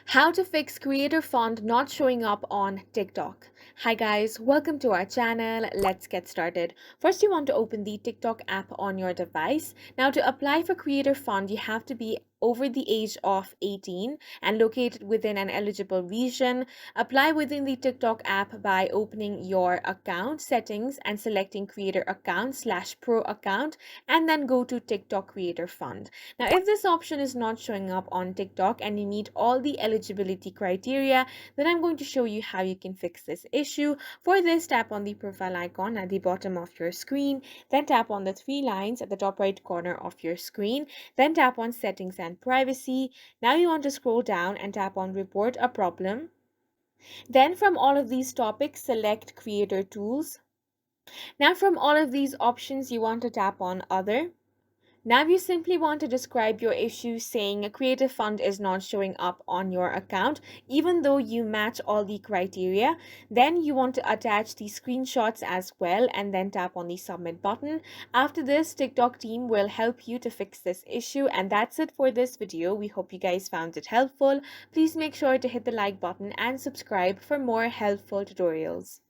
How to fix creator font not showing up on TikTok. Hi guys, welcome to our channel. Let's get started. First, you want to open the TikTok app on your device. Now, to apply for creator font, you have to be over the age of 18 and located within an eligible region. Apply within the TikTok app by opening your account settings and selecting creator account/pro account, and then go to TikTok creator fund. Now, if this option is not showing up on TikTok and you meet all the eligibility criteria, then I'm going to show you how you can fix this issue. For this, tap on the profile icon at the bottom of your screen, then tap on the three lines at the top right corner of your screen, then tap on settings and privacy. Now you want to scroll down and tap on report a problem. Then from all of these topics, select creator tools. Now from all of these options, you want to tap on other. Now you simply want to describe your issue saying a creative fund is not showing up on your account even though you match all the criteria. Then you want to attach the screenshots as well and then tap on the submit button. After this, TikTok team will help you to fix this issue, and that's it for this video. We hope you guys found it helpful. Please make sure to hit the like button and subscribe for more helpful tutorials.